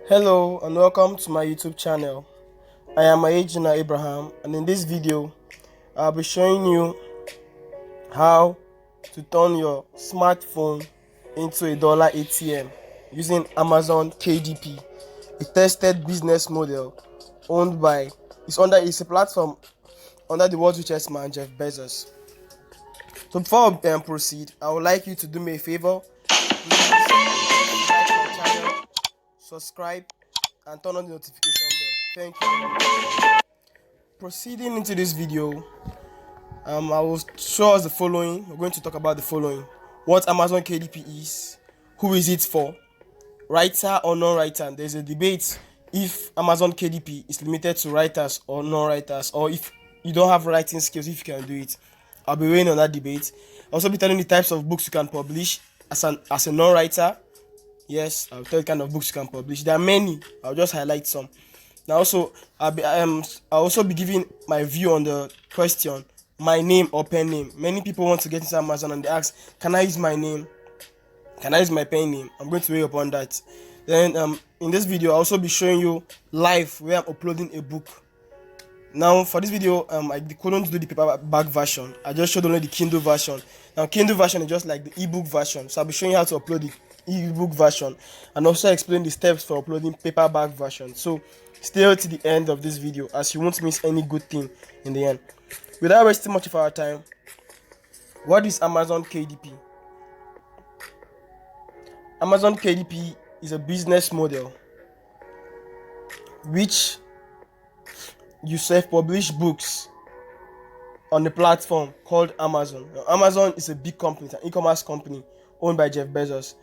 Hello and welcome to my YouTube channel. I am Ayejina Abraham, and in this video I'll be showing you how to turn your smartphone into a dollar ATM using Amazon KDP, a tested business model owned by it's a platform under the world's richest man, Jeff Bezos. So before I proceed, I would like you to do me a favor. Please like my channel, subscribe, and turn on the notification bell. Thank you. Proceeding into this video, I will show us the following. We're going to talk about the following: what Amazon KDP is, who is it for, writer or non-writer. There's a debate if Amazon KDP is limited to writers or non-writers, or if you don't have writing skills, if you can do it. I'll be weighing on that debate. I'll also be telling the types of books you can publish as a non-writer. Yes, I'll tell you the kind of books you can publish. There are many. I'll just highlight some. Now also I'll also be giving my view on the question, my name or pen name. Many people want to get into Amazon and they ask, can I use my name? Can I use my pen name? I'm going to weigh upon that. Then in this video I'll also be showing you live where I'm uploading a book. Now for this video I couldn't do the paperback version. I just showed only the Kindle version. Now Kindle version is just like the ebook version, so I'll be showing you how to upload the ebook version and also explain the steps for uploading paperback version. So stay to the end of this video as you won't miss any good thing in the end. Without wasting much of our time, what is Amazon KDP? Amazon KDP is a business model which you self-publish books on a platform called Amazon. Now, Amazon is a big company, it's an e-commerce company owned by Jeff Bezos.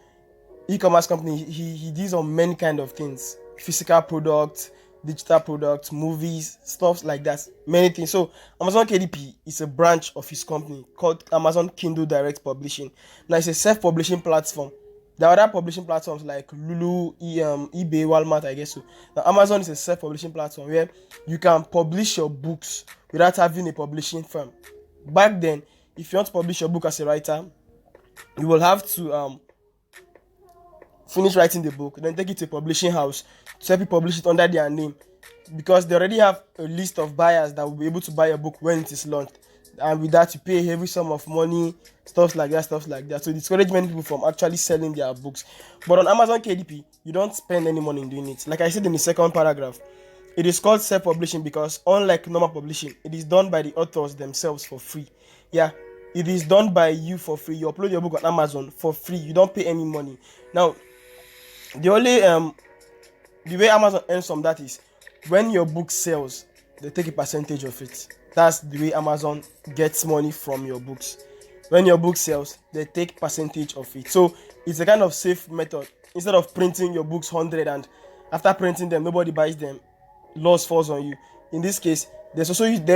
E-commerce company, he deals on many kind of things: physical products, digital products, movies, stuff like that, many things. So Amazon KDP is a branch of his company called Amazon Kindle Direct Publishing. Now it's a self-publishing platform. There are other publishing platforms like Lulu, eBay, Walmart, I guess so. Now Amazon is a self-publishing platform where you can publish your books without having a publishing firm. Back then, if you want to publish your book as a writer, you will have to finish writing the book, then take it to a publishing house to help you publish it under their name, because they already have a list of buyers that will be able to buy a book when it is launched. And with that, you pay a heavy sum of money, stuff like that. So it discourages many people from actually selling their books. But on Amazon KDP, you don't spend any money in doing it. Like I said in the second paragraph, it is called self-publishing because unlike normal publishing, it is done by the authors themselves for free. Yeah, it is done by you for free. You upload your book on Amazon for free. You don't pay any money. Now, the way Amazon earns from that is when your book sells, they take a percentage of it. That's the way Amazon gets money from your books. When your book sells, they take percentage of it. So it's a kind of safe method. Instead of printing your books 100 and after printing them nobody buys them, loss falls on you. In this case, they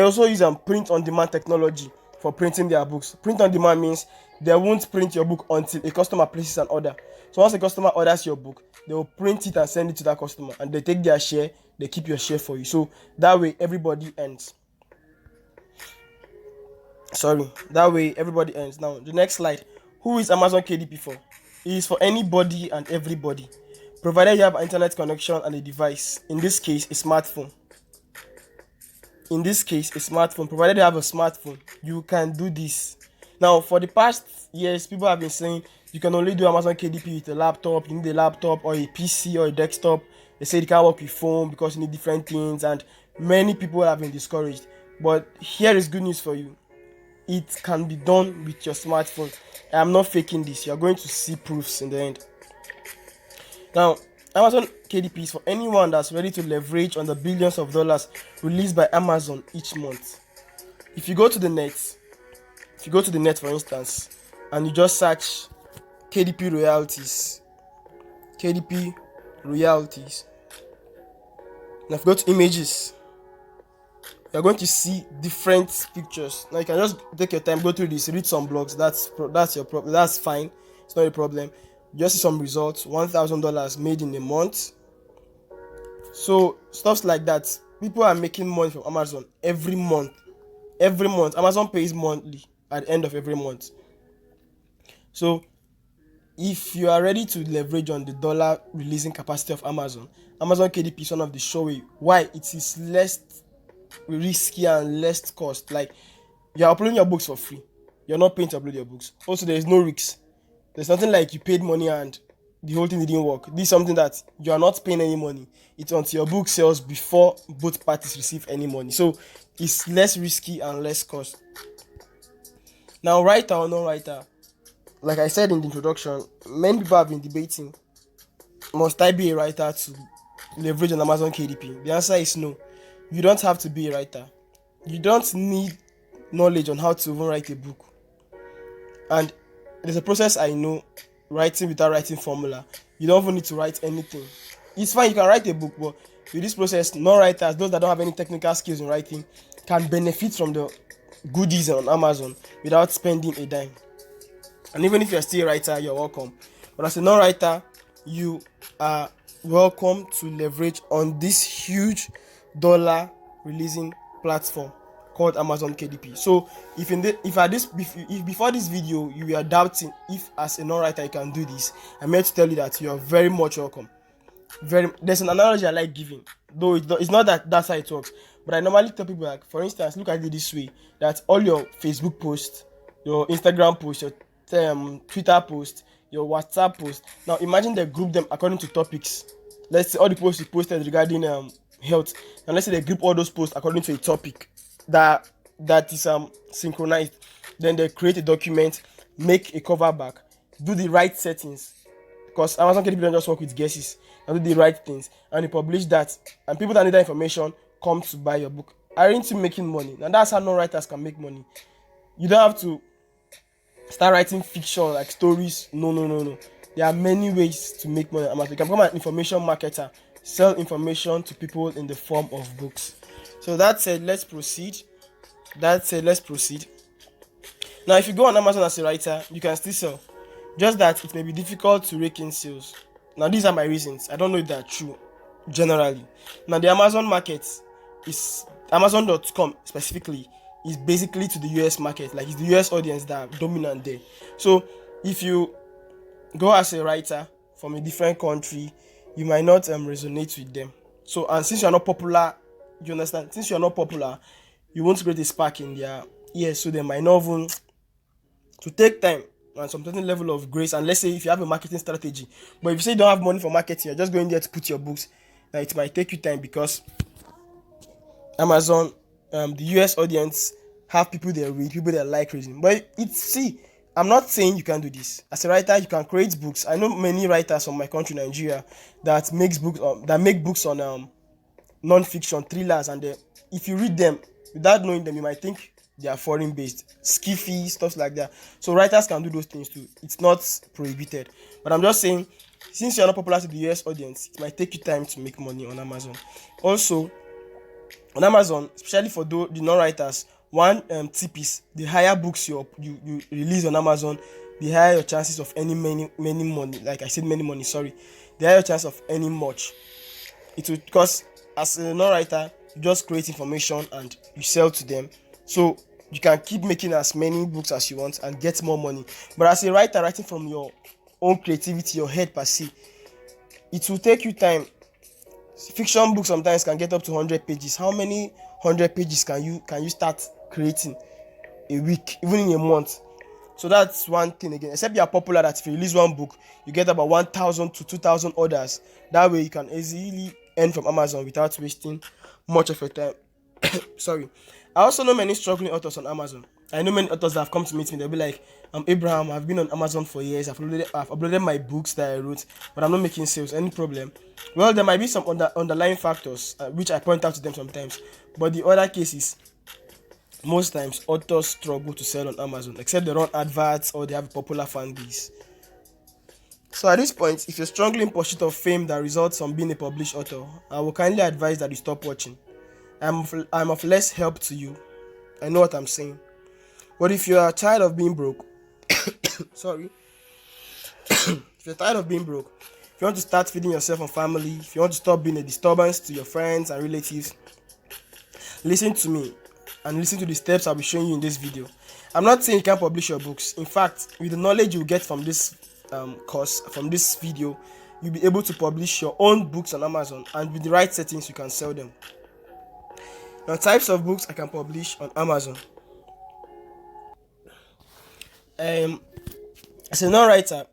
also use print on demand technology for printing their books. Print on demand means they won't print your book until a customer places an order. So once a customer orders your book, they will print it and send it to that customer, and they take their share, they keep your share for you. So that way everybody ends. That way everybody ends. Now the next slide. Who is Amazon KDP for? It is for anybody and everybody, provided you have an internet connection and a device. In this case, a smartphone. Provided you have a smartphone, you can do this. Now for the past years, people have been saying you can only do Amazon KDP with a laptop. You need a laptop or a PC or a desktop. They say you can't work with phone because you need different things, and many people have been discouraged. But here is good news for you: it can be done with your smartphone. I am not faking this. You are going to see proofs in the end. Now, Amazon KDP is for anyone that's ready to leverage on the billions of dollars released by Amazon each month. If you go to the net, for instance, and you just search KDP royalties, now if you go to images, you're going to see different pictures. Now you can just take your time, go through this, read some blogs. That's your problem. That's fine. It's not a problem. Just see some results. $1,000 made in a month. So stuff like that. People are making money from Amazon every month. Amazon pays monthly at the end of every month. So if you are ready to leverage on the dollar releasing capacity of Amazon KDP is one of the sure way why it is less risky and less cost. Like, you're uploading your books for free, you're not paying to upload your books. Also, there is no risk. There's nothing like you paid money and the whole thing didn't work. This is something that you are not paying any money. It's until your book sells before both parties receive any money. So it's less risky and less cost. Now, writer or non-writer, like I said in the introduction, many people have been debating, must I be a writer to leverage on Amazon KDP? The answer is no. You don't have to be a writer. You don't need knowledge on how to even write a book. And there's a process I know, writing without writing formula. You don't even need to write anything. It's fine, you can write a book, but with this process, non-writers, those that don't have any technical skills in writing, can benefit from the goodies on Amazon without spending a dime. And even if you're still a writer, you're welcome. But as a non-writer, you are welcome to leverage on this huge dollar releasing platform called Amazon KDP. So if before this video you were doubting if as a non-writer you can do this, I'm here to tell you that you are very much welcome. There's an analogy I like giving, though it's not that's how it works, but I normally tell people, like, for instance, look at it this way, that all your Facebook posts, your Instagram posts, your Twitter posts, your WhatsApp posts, now imagine they group them according to topics. Let's say all the posts you posted regarding health, and let's say they group all those posts according to a topic that is synchronized. Then they create a document, make a cover back, do the right settings, because Amazon KDP don't just work with guesses, and do the right things, and you publish that, and people that need that information come to buy your book. Aren't you making money? And that's how non-writers can make money. You don't have to start writing fiction like stories. No. There are many ways to make money on Amazon. You can become an information marketer, sell information to people in the form of books. So that said, let's proceed. Now, if you go on Amazon as a writer, you can still sell. Just that it may be difficult to rake in sales. Now, these are my reasons. I don't know if they're true generally. Now, the Amazon market is Amazon.com specifically is basically to the US market. Like, it's the US audience that are dominant there. So if you go as a writer from a different country, you might not resonate with them. So, and since you're not popular, you understand? Since you're not popular, you won't create a spark in their ears. So they might not even to take time and some certain level of grace. And let's say if you have a marketing strategy, but if you say you don't have money for marketing, you're just going there to put your books, now it might take you time, because Amazon, the US audience have people they read, people they like reading. But I'm not saying you can do this. As a writer, you can create books. I know many writers from my country, Nigeria, that make books on non-fiction thrillers, and if you read them without knowing them, you might think they are foreign based, skiffy stuff like that. So writers can do those things too. It's not prohibited. But I'm just saying, since you're not popular to the US audience, it might take you time to make money on Amazon. Also, on Amazon, especially for the non-writers, one tip is the higher books you release on Amazon, the higher your chances of any many money. Like I said, many money. Sorry, the higher chance of any much. It will, because as a non-writer, you just create information and you sell to them, so you can keep making as many books as you want and get more money. But as a writer, writing from your own creativity, your head per se, it will take you time. Fiction books sometimes can get up to 100 pages. How many 100 pages can you start creating a week, even in a month? So that's one thing again. Except you are popular, that if you release one book, you get about 1,000 to 2,000 orders. That way you can easily earn from Amazon without wasting much of your time. Sorry. I also know many struggling authors on Amazon. I know many authors that have come to meet me. They'll be like, Abraham, I've been on Amazon for years. I've uploaded my books that I wrote, but I'm not making sales. Any problem? Well, there might be some underlying factors, which I point out to them sometimes. But the other cases, most times authors struggle to sell on Amazon, except they run adverts or they have a popular fan base. So at this point, if you're struggling in pursuit of fame that results from being a published author, I will kindly advise that you stop watching. I'm of less help to you. I know what I'm saying. But if you are tired of being broke, sorry, if you're tired of being broke, if you want to start feeding yourself and family, if you want to stop being a disturbance to your friends and relatives, listen to me and listen to the steps I'll be showing you in this video. I'm not saying you can't publish your books. In fact, with the knowledge you get from this course, from this video, you'll be able to publish your own books on Amazon, and with the right settings you can sell them. Now, types of books I can publish on Amazon. As a non-writer,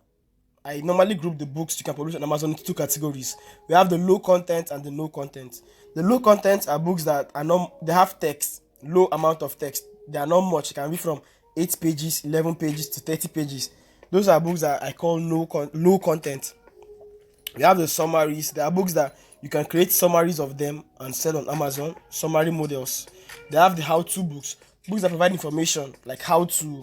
I normally group the books you can publish on Amazon into two categories. We have the low content and the no content. The low content are books that are not, they have text, low amount of text. They are not much. It can be from 8 pages, 11 pages to 30 pages. Those are books that I call low content. We have the summaries. There are books that you can create summaries of them and sell on Amazon, summary models. They have the how-to books, books that provide information like how to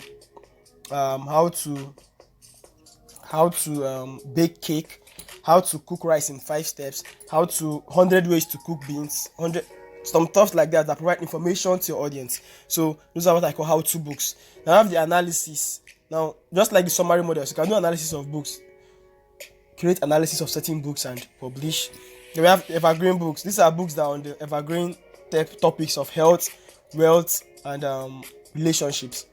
bake cake, how to cook rice in 5 steps, how to 100 ways to cook beans, 100 some stuff like that provide information to your audience. So those are what I call how-to books. Now I have the analysis. Now, just like the summary models, you can do analysis of books, create analysis of certain books and publish. Then we have evergreen books. These are books that are on the evergreen topics of health, wealth, and relationships.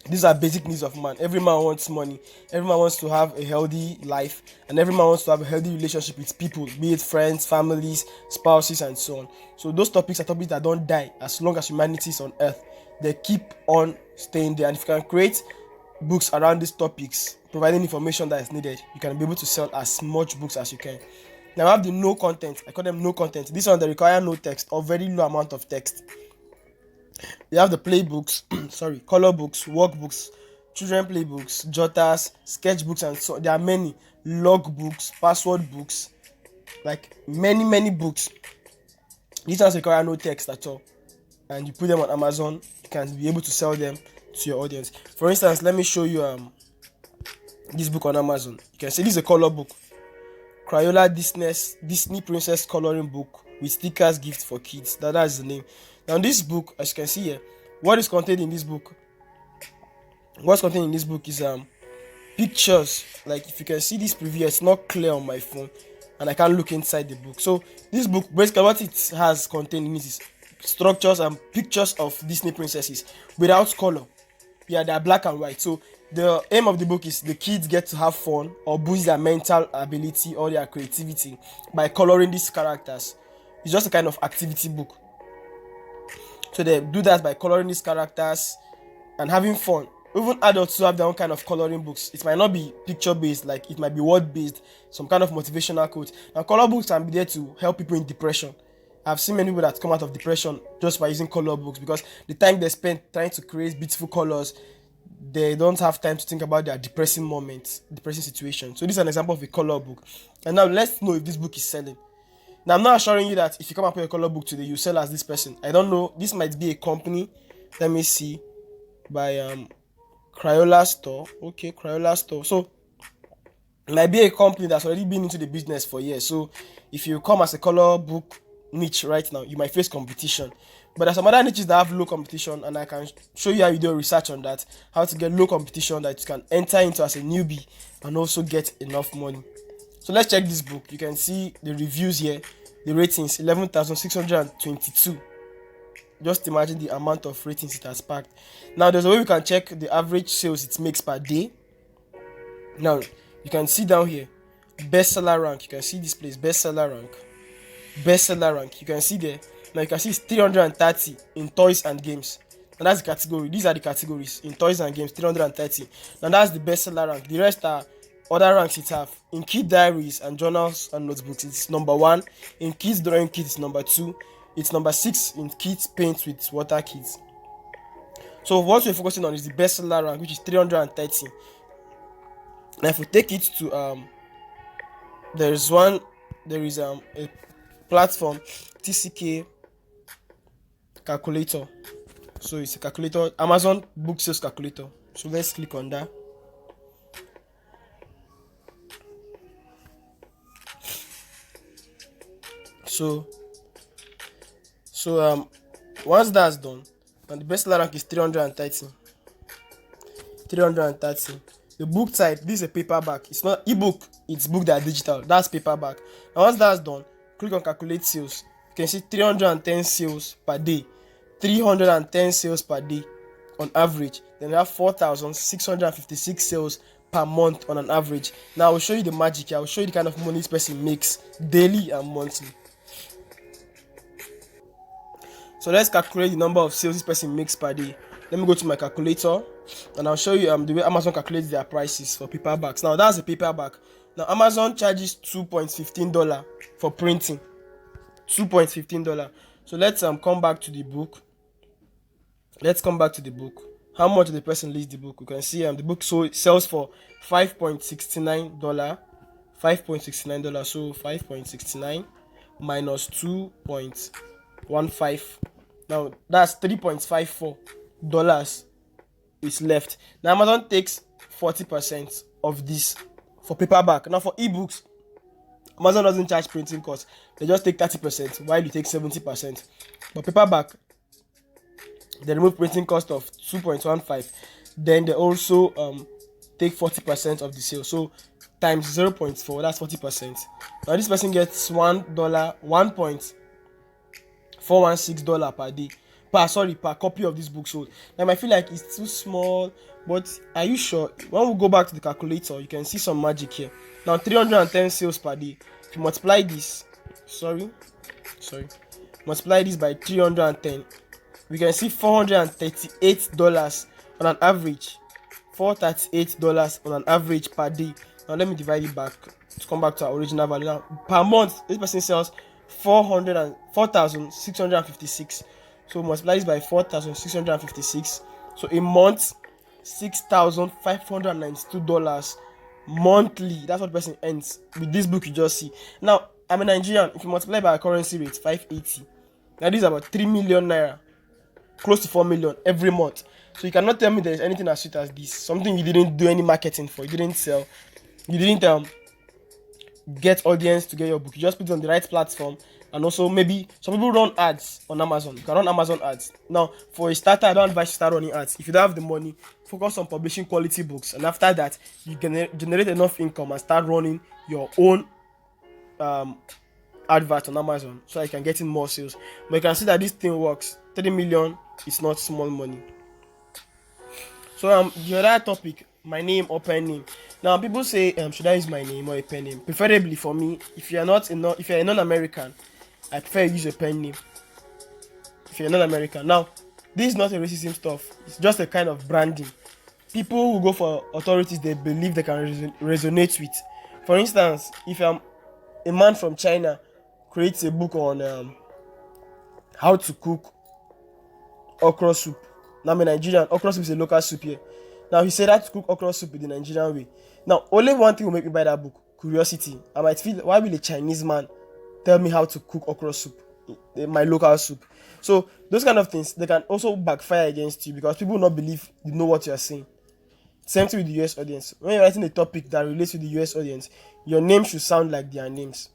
These are basic needs of man. Every man wants money. Every man wants to have a healthy life, and every man wants to have a healthy relationship with people, be it friends, families, spouses, and so on. So those topics are topics that don't die as long as humanity is on earth. They keep on staying there, and if you can create books around these topics, providing information that is needed, you can be able to sell as much books as you can. Now I have the no content. I call them no content. This one, they require no text or very low amount of text. We have the playbooks, color books, workbooks, children playbooks, jotters, sketchbooks, and so there are many log books, password books, like many books. These ones require no text at all, and you put them on Amazon, you can be able to sell them to your audience. For instance, let me show you this book on Amazon. You can see this is a color book, Crayola Disney Princess coloring book with stickers gift for kids. That's the name. Now this book, as you can see here, what is contained in this book? What's contained in this book is pictures. Like if you can see this preview, it's not clear on my phone, and I can't look inside the book. So this book, basically what it has contained in it is structures and pictures of Disney princesses without color. Yeah, they are black and white. So the aim of the book is the kids get to have fun or boost their mental ability or their creativity by coloring these characters. It's just a kind of activity book. So they do that by coloring these characters and having fun. Even adults who have their own kind of coloring books. It might not be picture based, like it might be word based, some kind of motivational quote. Now color books can be there to help people in depression. I've seen many people that come out of depression just by using color books, because the time they spend trying to create beautiful colors, they don't have time to think about their depressing moments, depressing situation. So this is an example of a color book. And now let's know if this book is selling. Now I'm not assuring you that if you come up with a color book today, you sell as this person. I don't know. This might be a company. Let me see. By Crayola Store. Okay, Crayola Store. So it might be a company that's already been into the business for years. So if you come as a color book niche right now, you might face competition. But there's some other niches that have low competition, and I can show you how you do research on that, how to get low competition that you can enter into as a newbie and also get enough money. So let's check this book. You can see the reviews here, the ratings 11,622. Just imagine the amount of ratings it has packed. Now there's a way we can check the average sales it makes per day. Now you can see down here bestseller rank. You can see this place, bestseller rank. You can see there. Now you can see it's 330 in toys and games. And that's the category. These are the categories in toys and games, 330. Now that's the bestseller rank. The rest are other ranks it have. In kid diaries and journals and notebooks, it's number 1. In kids drawing kits, it's number 2. It's number 6 in kids paint with water kids. So what we're focusing on is the bestseller rank, which is 330. Now if we take it to there is a platform, TCK calculator. So it's a calculator, Amazon book sales calculator. So let's click on that. So once that's done, and the bestseller rank is 330. The book type, this is a paperback. It's not ebook, it's book that are digital. That's paperback. And once that's done, click on calculate sales. You can see 310 sales per day. 310 sales per day on average. Then we have 4,656 sales per month on an average. Now I will show you the magic here. I will show you the kind of money this person makes daily and monthly. So let's calculate the number of sales this person makes per day. Let me go to my calculator and I'll show you the way Amazon calculates their prices for paperbacks. Now that's a paperback. Now Amazon charges $2.15 for printing. $2.15. So let's come back to the book. Let's come back to the book. How much did the person list the book? You can see the book sells for $5.69. $5.69. So 5.69 minus 2.15. Now that's $3.54 is left. Now Amazon takes 40% of this for paperback. Now for ebooks, Amazon doesn't charge printing costs. They just take 30% while you take 70%. But paperback, they remove printing cost of 2.15. Then they also take 40% of the sale. So times 0.4, that's 40%. Now this person gets $1.416 per day. Per copy of this book sold. Now I might feel like it's too small, but are you sure? When we go back to the calculator, you can see some magic here. Now 310 sales per day. If you multiply this, multiply this by 310, we can see $438 on an average. $438 on an average per day. Now let me divide it back to come back to our original value. Now per month, this person sells 4,656. So multiply this by 4,656. So a month, $6,592 monthly. That's what the person earns with this book you just see. Now I'm a Nigerian. If you multiply by our currency rate, 580. Now this is about 3 million naira, close to 4 million every month. So you cannot tell me there is anything as sweet as this. Something you didn't do any marketing for, you didn't sell, you didn't get audience to get your book. You just put it on the right platform. And also maybe some people run ads on Amazon. You can run Amazon ads. Now for a starter, I don't advise you start running ads. If you don't have the money, focus on publishing quality books, and after that you can generate enough income and start running your own advert on Amazon so I can get in more sales. But you can see that this thing works. 30 million is not small money. So the other topic, my name or pen name. Now people say should I use my name or a pen name? Preferably for me, if you're a non-American, I prefer use a pen name. If you're non-American. Now this is not a racism stuff. It's just a kind of branding. People who go for authorities they believe they can resonate with. For instance, if a man from China creates a book on how to cook okra soup. Now I'm a Nigerian. Okra soup is a local soup here. Now he said how to cook okra soup the Nigerian way. Now only one thing will make me buy that book: curiosity. I might feel, why will a Chinese man tell me how to cook okra soup, my local soup? So those kind of things, they can also backfire against you because people will not believe you know what you are saying. Same thing with the US audience. When you're writing a topic that relates to the US audience, your name should sound like their names.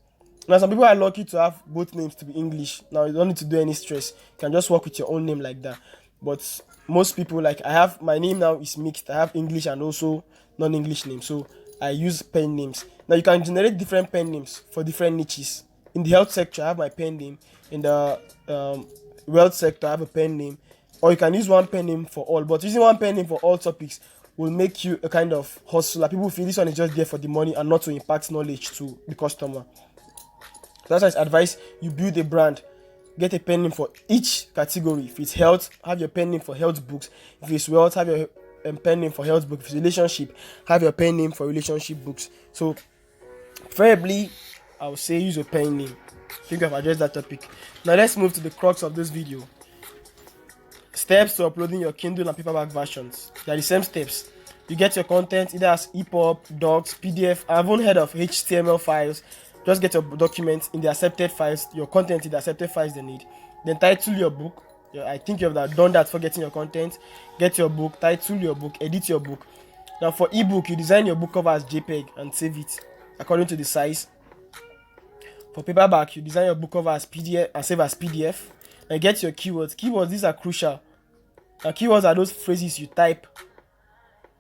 Now some people are lucky to have both names to be English. Now you don't need to do any stress. You can just work with your own name like that. But most people, like I have, my name now is mixed. I have English and also non-English names. So I use pen names. Now you can generate different pen names for different niches. In the health sector, I have my pen name. In the wealth sector, I have a pen name. Or you can use one pen name for all. But using one pen name for all topics will make you a kind of hustler. People feel this one is just there for the money and not to impact knowledge to the customer. That's why I advise you build a brand. Get a pen name for each category. If it's health, have your pen name for health books. If it's wealth, have your pen name for health books. If it's relationship, have your pen name for relationship books. So preferably, I would say use a pen name. I think I've addressed that topic. Now let's move to the crux of this video. Steps to uploading your Kindle and paperback versions. They are the same steps. You get your content either as EPUB, docs, PDF. I haven't heard of HTML files. Just get your documents in the accepted files, your content in the accepted files they need. Then title your book. I think you have done that for getting your content. Get your book, title your book, edit your book. Now for ebook, you design your book cover as JPEG and save it according to the size. For paperback, you design your book cover as PDF and save as PDF. And get your keywords. Keywords, these are crucial. Now keywords are those phrases you type.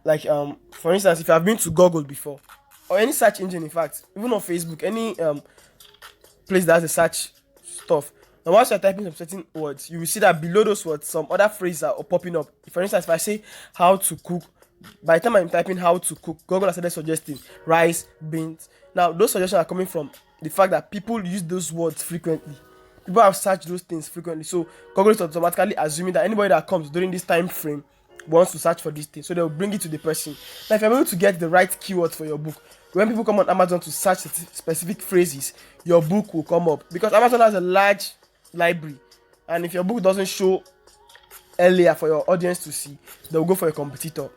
Like for instance, if you have been to Google before, or any search engine, in fact, even on Facebook, any place that has a search stuff. Now once you're typing some certain words, you will see that below those words, some other phrases are popping up. For instance, if I say how to cook by the time I'm typing how to cook, Google has started suggesting rice, beans. Now those suggestions are coming from the fact that people use those words frequently. People have searched those things frequently, so Google is automatically assuming that anybody that comes during this time frame wants to search for this thing, so they'll bring it to the person. Now if you're able to get the right keywords for your book, when people come on Amazon to search specific phrases, your book will come up, because Amazon has a large library, and if your book doesn't show earlier for your audience to see, they'll go for a competitor.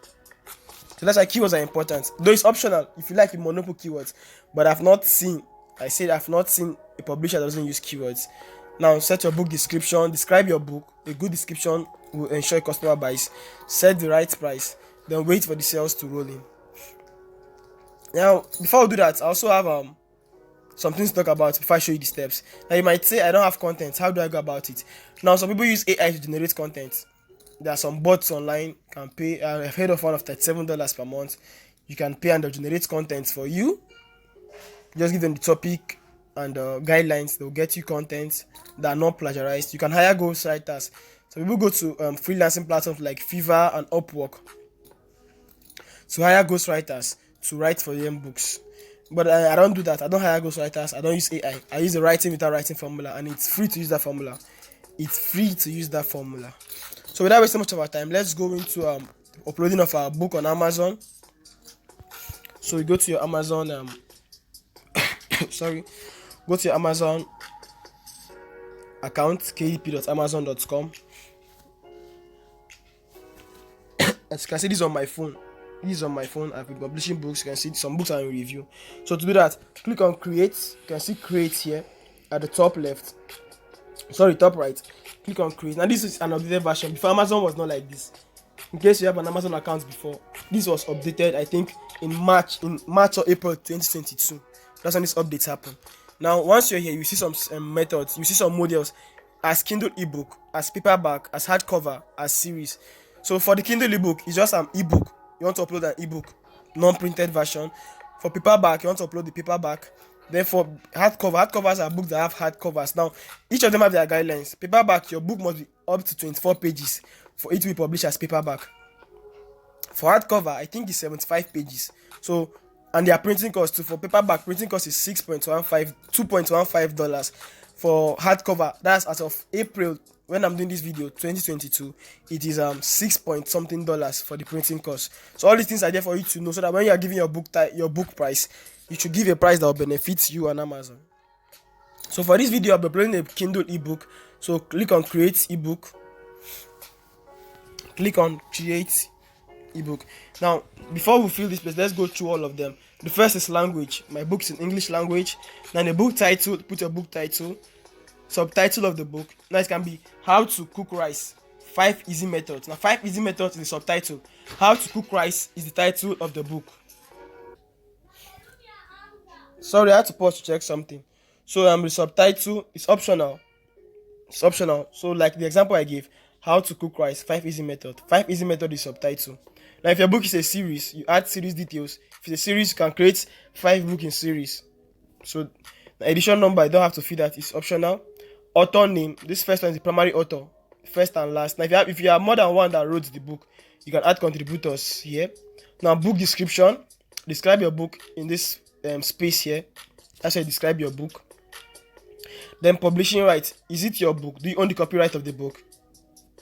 So that's why keywords are important. Though it's optional if you like, you monopoly keywords, but I've not seen a publisher that doesn't use keywords. Now set your book description, describe your book. A good description will ensure customer buys. Set the right price, then wait for the sales to roll in. Now before we do that, I also have some things to talk about before I show you the steps. Now you might say, I don't have content, how do I go about it? Now some people use AI to generate content. There are some bots online, can pay. I've heard of one of $37 per month. You can pay and they'll generate content for you. Just give them the topic and guidelines. They'll get you content that are not plagiarized. You can hire ghostwriters. So people go to freelancing platforms like Fiverr and Upwork to hire ghostwriters to write for them books. But I don't do that. I don't hire ghostwriters. I don't use AI. I use the writing without writing formula, and it's free to use that formula. So without wasting much of our time, let's go into uploading of our book on Amazon. So you go to your Amazon go to your Amazon account, kdp.amazon.com. As you can see, this is on my phone. I've been publishing books. You can see some books are in review. So to do that, click on create. You can see create here at the top left. Top right. Click on create. Now this is an updated version. Before, Amazon was not like this. In case you have an Amazon account before, this was updated, I think in March or April 2022. That's when these updates happen. Now once you're here, you see some methods, you see some models as Kindle ebook, as paperback, as hardcover, as series. So for the Kindle ebook, it's just an ebook. You want to upload an ebook, non-printed version. For paperback, you want to upload the paperback. Then for hardcovers are books that have hardcovers. Now each of them have their guidelines. Paperback, your book must be up to 24 pages for it to be published as paperback. For hardcover, I think it's 75 pages. So, and their printing cost too. For paperback, printing cost is $2.15. For hardcover, that's as of April when I'm doing this video, 2022, it is $6 something for the printing cost. So all these things are there for you to know, so that when you are giving your book price, you should give a price that will benefit you on Amazon. So for this video, I'll be uploading a Kindle ebook. So click on create ebook. Click on create ebook. Now before we fill this place, let's go through all of them. The first is language. My book's in English language. Now the book title, put your book title. Subtitle of the book. Now it can be how to cook rice, 5 easy methods. Now 5 easy methods is the subtitle. How to cook rice is the title of the book. Sorry, I had to pause to check something. So the subtitle is optional. So like the example I gave, how to cook rice, 5 easy method. 5 easy method is subtitle. Now if your book is a series, you add series details. If it's a series, you can create 5 books in series. So the edition number, I don't have to fill that, it's optional. Author name, this first one is the primary author, first and last. Now if you have more than one that wrote the book, you can add contributors here. Now book description, describe your book in this space here. That's how you describe your book. Then publishing rights, is it your book? Do you own the copyright of the book?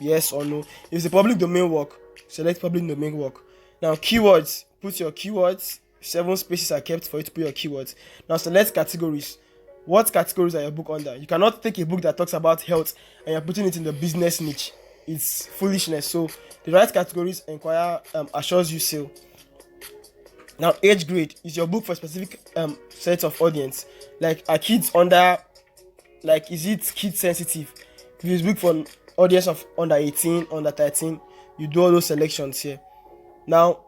Yes or no? If it's a public domain work, select public domain work. Now keywords, put your keywords. 7 spaces are kept for you to put your keywords. Now select categories. What categories are your book under? You cannot take a book that talks about health and you're putting it in the business niche. It's foolishness. So the right categories inquire assures you sale. Now age grade, is your book for a specific set of audience? Like are kids under, like is it kid sensitive? If it's book for audience of under 18, under 13, you do all those selections here. Now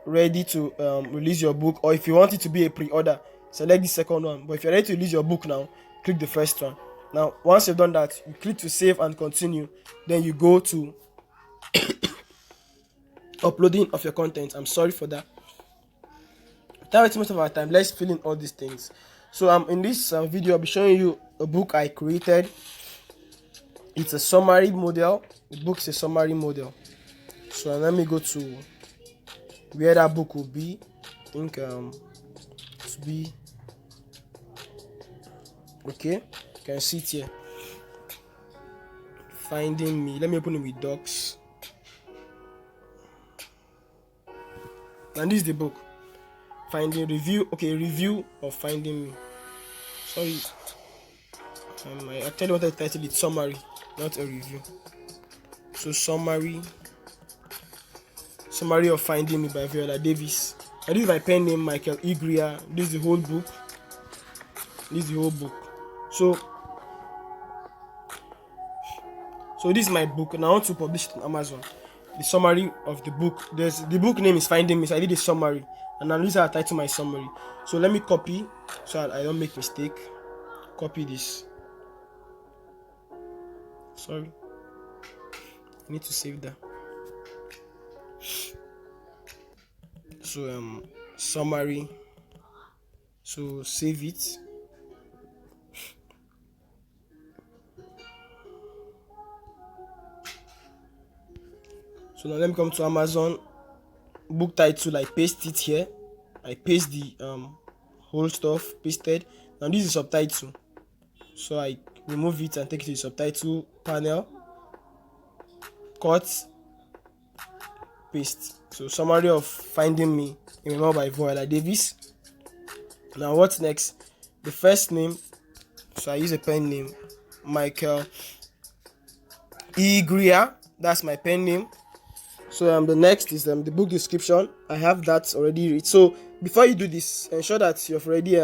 ready to release your book, or if you want it to be a pre-order, select the second one. But if you're ready to release your book now, click the first one. Now once you've done that, you click to save and continue. Then you go to uploading of your content. I'm sorry for that. Without wasting much of our time, let's fill in all these things. So in this video, I'll be showing you a book I created. It's a summary model. The book is a summary model. So let me go to where that book will be. I think to be okay. You can see it here. Finding Me. Let me open it with docs. And this is the book. Finding Review. Okay, review of Finding Me. Sorry. I actually wanted to title it summary, not a review. So summary of Finding Me by Viola Davis. And this is my pen name, Michael E. Greer. This is the whole book. So this is my book, and I want to publish it on Amazon. The summary of the book. The book name is Finding Me, so I did a summary, and now this is how I title my summary. So let me copy so I don't make mistake. Copy this. Sorry, I need to save that. So summary. So save it. So now let me come to Amazon. Book title, I paste it here. I paste the whole stuff, pasted. Now this is subtitle. So I remove it and take it to the subtitle panel. Cut, paste. So summary of Finding Me, a memoir by Viola Davis. Now what's next? The first name. So I use a pen name, Michael E. Greer. That's my pen name. So the next is the book description. I have that already read. So before you do this, ensure that you've already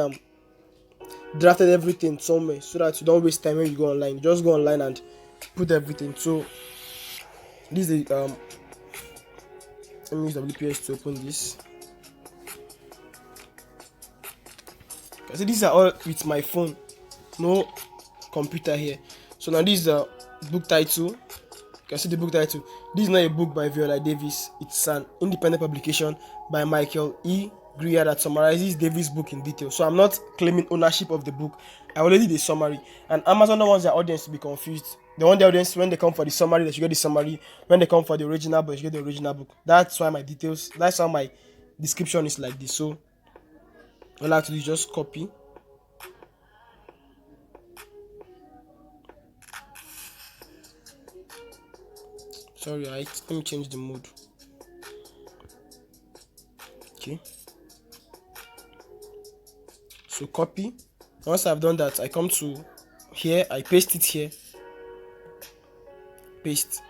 drafted everything somewhere, so that you don't waste time when you go online. Just go online and put everything. So this is the let me use WPS to open this. So these are all with my phone, no computer here. So now this is the book title. You can see the book title. This is not a book by Viola Davis. It's an independent publication by Michael E. Greer that summarizes Davis' book in detail. So I'm not claiming ownership of the book. I already did a summary. And Amazon don't want their audience to be confused. They want the audience, when they come for the summary, they should get the summary. When they come for the original book, they should get the original book. That's why my details, that's why my description is like this. So all I have to do is just copy. Sorry, let me change the mode. Okay. So copy. Once I've done that, I come to here, I paste it here. Paste.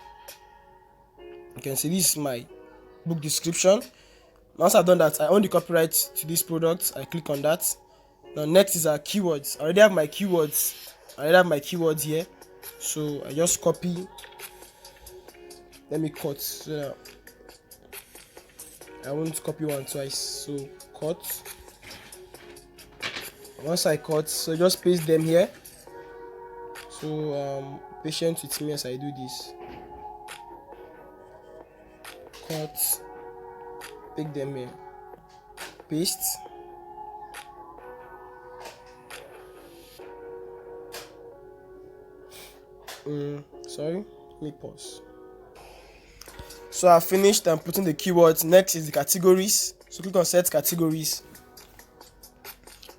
You can see this is my book description. Once I've done that, I own the copyright to this product. I click on that. Now next is our keywords. I already have my keywords here. So I just copy. Let me cut. So I won't copy one twice. So cut. Once I cut, so just paste them here. So patient with me as I do this. Cut. Take them here. Paste. Sorry. Let me pause. So I finished and putting the keywords. Next is the categories. So click on set categories.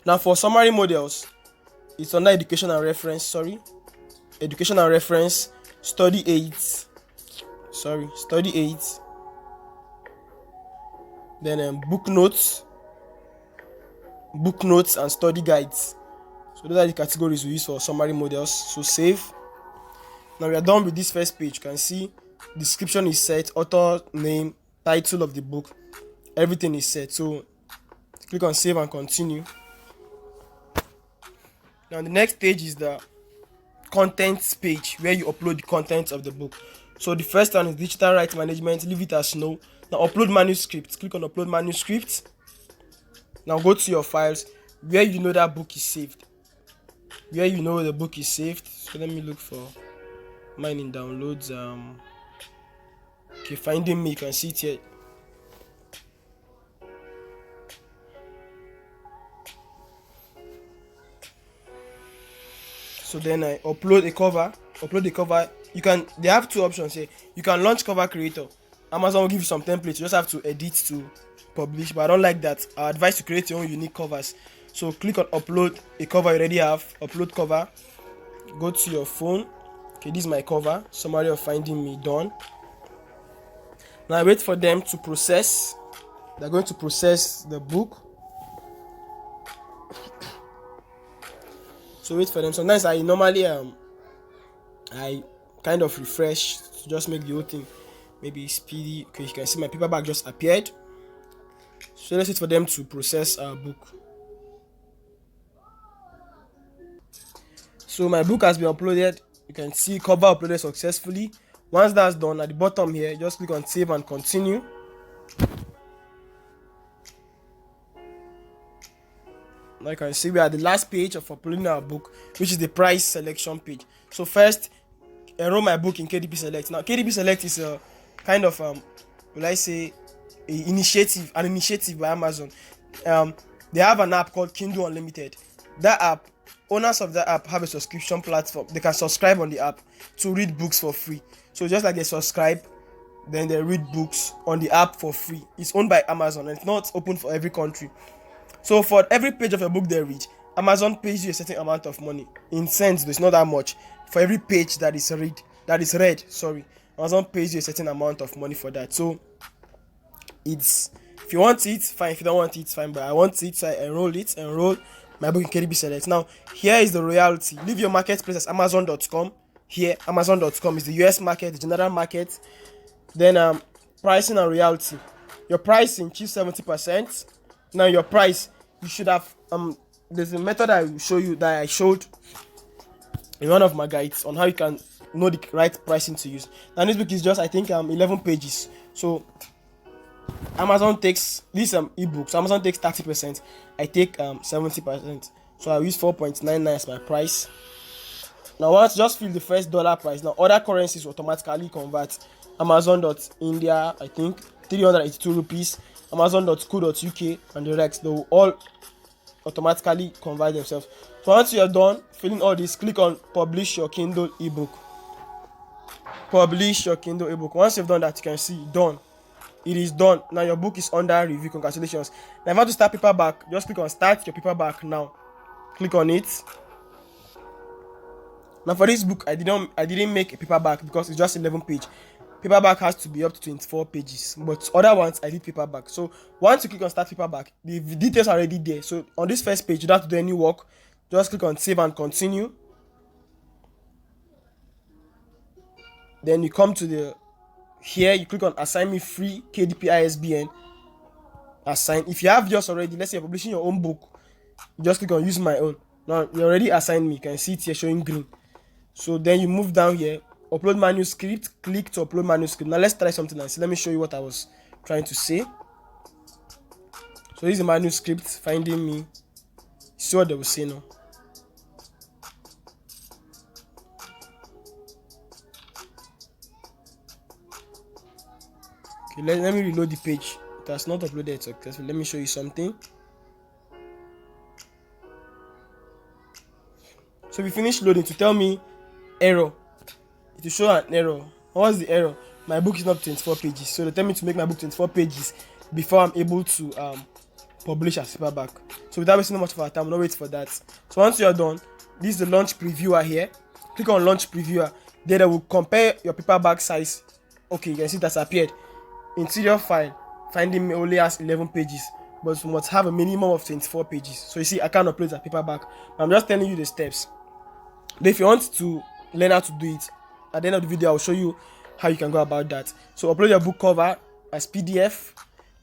Now for summary models, it's under education and reference. Education and reference, study aids. Study aids. Then book notes and study guides. So those are the categories we use for summary models. So save. Now we are done with this first page. You can see description is set, author name, title of the book, everything is set. So click on save and continue. Now the next page is the contents page, where you upload the contents of the book. So the first one is digital rights management, leave it as no. Now upload manuscript. Click on upload manuscript. Now go to your files where you know that book is saved. Where you know the book is saved. So let me look for mine in downloads. Okay, Finding Me, you can see it here. So then I upload a cover. You can, they have two options here. You can launch cover creator. Amazon will give you some templates. You just have to edit to publish, but I don't like that. I advise to create your own unique covers. So click on upload a cover you already have, upload cover, go to your phone. Okay, this is my cover, summary of finding me, done. Now I wait for them to process. They're going to process the book. So wait for them. Sometimes I normally I kind of refresh to just make the whole thing maybe speedy. Okay, you can see my paperback just appeared. So let's wait for them to process our book. So my book has been uploaded. You can see cover uploaded successfully. Once that's done, at the bottom here, just click on save and continue. Now you can see we are at the last page of uploading our book, which is the price selection page. So first, enroll my book in KDP Select. Now KDP Select is a kind of will I say an initiative by Amazon. They have an app called Kindle Unlimited. That app, owners of that app have a subscription platform. They can subscribe on the app to read books for free. So just like they subscribe, then they read books on the app for free. It's owned by Amazon and it's not open for every country. So for every page of a book they read, Amazon pays you a certain amount of money. In cents, though, it's not that much. For every page that is read, Amazon pays you a certain amount of money for that. So it's, if you want it, fine. If you don't want it, fine. But I want it, so I enroll my book in KDP Select. Now here is the royalty. Leave your marketplace as Amazon.com. Here, Amazon.com is the US market, the general market. Then pricing and royalty. Your pricing, choose 70%. Now your price, you should have there's a method I will show you that I showed in one of my guides on how you can know the right pricing to use. Now this book is just, I think, 11 pages. So Amazon takes this ebook. So Amazon takes 30%. I take 70%. So I use 4.99 as my price. Now once just fill the first dollar price. Now other currencies automatically convert. Amazon.India, I think 382 rupees. Amazon.co.uk and the rest, they will all automatically convert themselves. So once you're done filling all this, click on publish your Kindle ebook. Publish your Kindle ebook. Once you've done that, you can see done. It is done. Now your book is under review. Congratulations. Now if you want to start paperback, just click on start your paperback now. Click on it. Now for this book, I didn't make a paperback because it's just 11 page. Paperback has to be up to 24 pages, but other ones I did paperback. So once you click on start paperback, the details are already there. So on this first page, you don't have to do any work. Just click on save and continue. Then you come to the here, you click on assign me free KDP ISBN. Assign. If you have yours already, let's say you're publishing your own book, you just click on use my own. Now you already assigned me. You can see it here showing green. So then you move down here, upload manuscript, click to upload manuscript. Now let's try something else. Let me show you what I was trying to say. So this is the manuscript, finding me. See what they will say now. Okay, let me reload the page. It has not uploaded successfully. Let me show you something. So we finished loading to tell me error. It will show an error. What's the error? My book is not 24 pages. So they tell me to make my book 24 pages before I'm able to publish as paperback. So without wasting much of our time, we'll not wait for that. So once you're done, this is the launch previewer here. Click on launch previewer. Then they will compare your paperback size. Okay, you can see that's appeared. Interior file, finding me only has 11 pages, but you must have a minimum of 24 pages. So you see, I can't upload a paperback. I'm just telling you the steps. But if you want to learn how to do it, at the end of the video, I'll show you how you can go about that. So upload your book cover as PDF.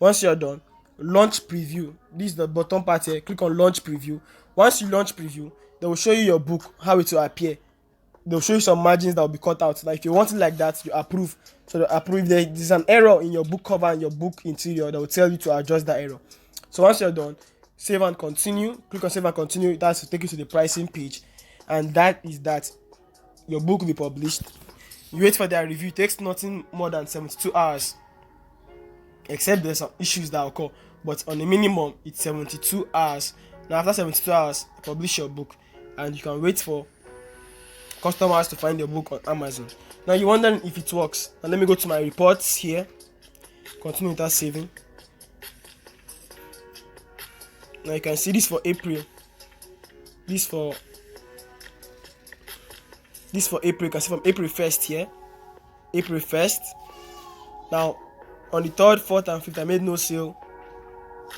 Once you're done, launch preview. This is the bottom part here. Click on launch preview. Once you launch preview, they will show you your book, how it will appear. They'll show you some margins that will be cut out. Like if you want it like that, you approve. So they approve. If there's an error in your book cover and your book interior, they will tell you to adjust that error. So once you're done, save and continue. Click on save and continue. That's to take you to the pricing page. And that is that. Your book will be published. You wait for their review. It takes nothing more than 72 hours. Except there's some issues that occur. But on the minimum, it's 72 hours. Now after 72 hours, publish your book. And you can wait for customers to find your book on Amazon. Now you're wondering if it works. Now let me go to my reports here. Continue without saving. Now you can see this for April. This for April. You can see from April 1st here. April 1st. Now on the 3rd, 4th, and 5th, I made no sale.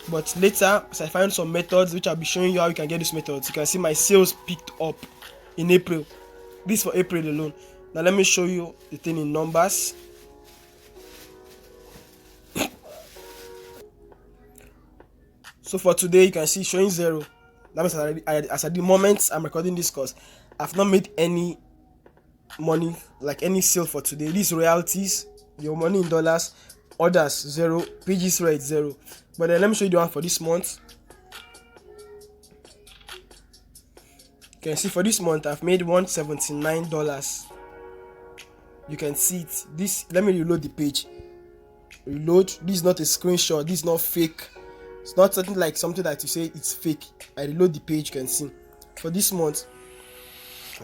But later, as I find some methods which I'll be showing you how you can get these methods, you can see my sales picked up in April. This for April alone. Now let me show you the thing in numbers. So for today, you can see showing 0. That means as at the moment I'm recording this course, I've not made any money, like any sale for today. These royalties, your money in dollars, orders 0, pages rate 0. But then let me show you the one for this month. You can see for this month I've made $179. You can see it. This, let me reload the page. Reload. This is not a screenshot. This is not fake. It's not something like something that you say it's fake. I reload the page. You can see for this month